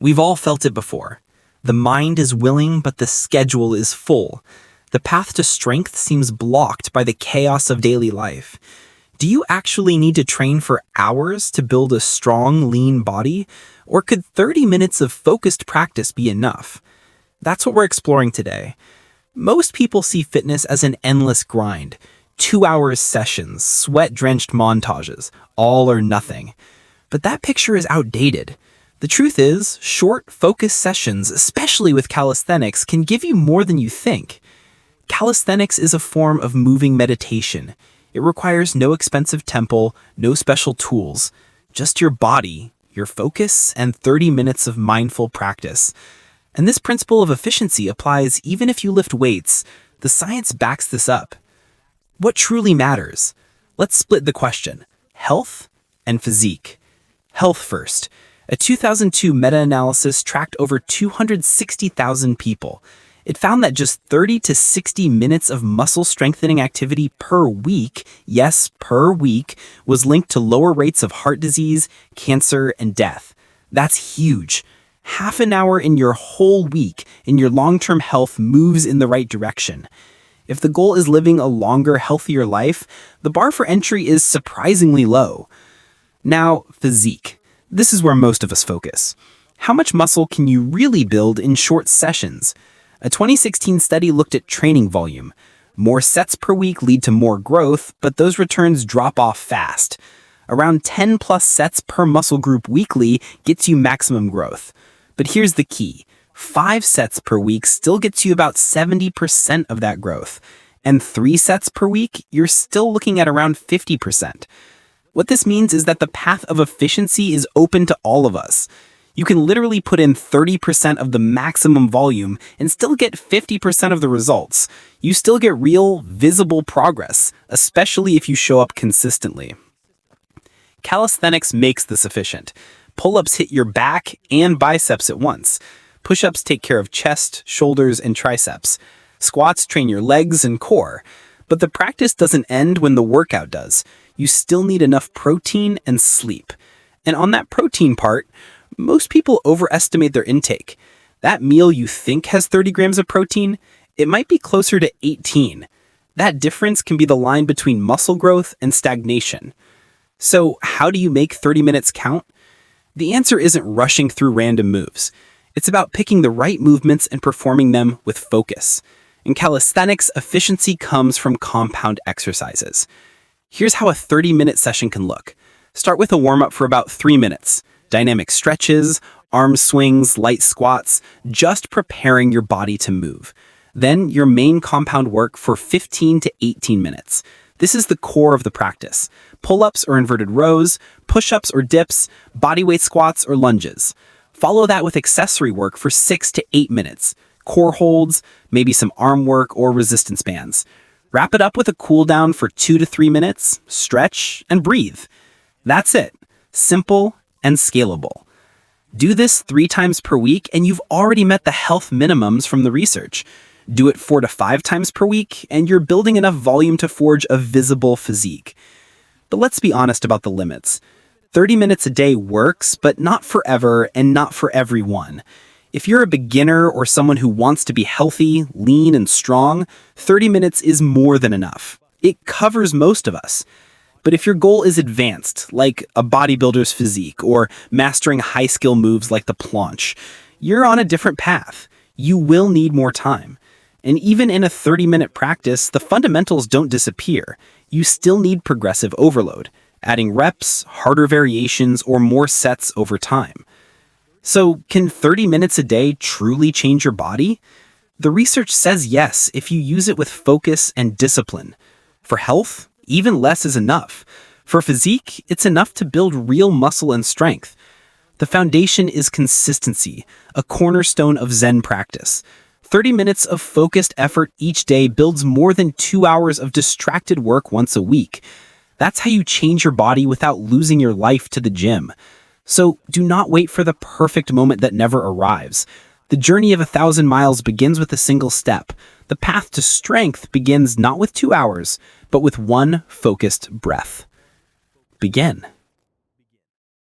We've all felt it before. The mind is willing, but the schedule is full. The path to strength seems blocked by the chaos of daily life. Do you actually need to train for hours to build a strong, lean body? Or could 30 minutes of focused practice be enough? That's what we're exploring today. Most people see fitness as an endless grind. 2 hours sessions, sweat-drenched montages, all or nothing. But that picture is outdated. The truth is, short, focused sessions, especially with calisthenics, can give you more than you think. Calisthenics is a form of moving meditation. It requires no expensive temple, no special tools, just your body, your focus, and 30 minutes of mindful practice. And this principle of efficiency applies even if you lift weights. The science backs this up. What truly matters? Let's split the question: health and physique. Health first. A 2002 meta-analysis tracked over 260,000 people. It found that just 30 to 60 minutes of muscle strengthening activity per week, yes, per week, was linked to lower rates of heart disease, cancer, and death. That's huge. Half an hour in your whole week in your long-term health moves in the right direction. If the goal is living a longer, healthier life, the bar for entry is surprisingly low. Now, physique. This is where most of us focus. How much muscle can you really build in short sessions? A 2016 study looked at training volume. More sets per week lead to more growth, but those returns drop off fast. Around 10 plus sets per muscle group weekly gets you maximum growth. But here's the key. 5 sets per week still gets you about 70% of that growth. And 3 sets per week, you're still looking at around 50%. What this means is that the path of efficiency is open to all of us. You can literally put in 30% of the maximum volume and still get 50% of the results. You still get real, visible progress, especially if you show up consistently. Calisthenics makes this efficient. Pull-ups hit your back and biceps at once. Push-ups take care of chest, shoulders, and triceps. Squats train your legs and core. But the practice doesn't end when the workout does. You still need enough protein and sleep. And on that protein part, most people overestimate their intake. That meal you think has 30 grams of protein, it might be closer to 18. That difference can be the line between muscle growth and stagnation. So how do you make 30 minutes count? The answer isn't rushing through random moves. It's about picking the right movements and performing them with focus. In calisthenics, efficiency comes from compound exercises. Here's how a 30-minute session can look. Start with a warm-up for about 3 minutes. Dynamic stretches, arm swings, light squats, just preparing your body to move. Then your main compound work for 15 to 18 minutes. This is the core of the practice. Pull-ups or inverted rows, push-ups or dips, bodyweight squats or lunges. Follow that with accessory work for 6 to 8 minutes. Core holds, maybe some arm work or resistance bands. Wrap it up with a cool down for 2 to 3 minutes, stretch, and breathe. That's it. Simple and scalable. Do this 3 times per week and you've already met the health minimums from the research. Do it 4 to 5 times per week and you're building enough volume to forge a visible physique. But let's be honest about the limits. 30 minutes a day works, but not forever and not for everyone. If you're a beginner or someone who wants to be healthy, lean, and strong, 30 minutes is more than enough. It covers most of us. But if your goal is advanced, like a bodybuilder's physique, or mastering high-skill moves like the planche, you're on a different path. You will need more time. And even in a 30-minute practice, the fundamentals don't disappear. You still need progressive overload, adding reps, harder variations, or more sets over time. So, can 30 minutes a day truly change your body? The research says yes if you use it with focus and discipline. For health, even less is enough. For physique, it's enough to build real muscle and strength. The foundation is consistency, a cornerstone of Zen practice. 30 minutes of focused effort each day builds more than 2 hours of distracted work once a week. That's how you change your body without losing your life to the gym. So do not wait for the perfect moment that never arrives. The journey of 1,000 miles begins with a single step. The path to strength begins not with 2 hours, but with one focused breath. Begin.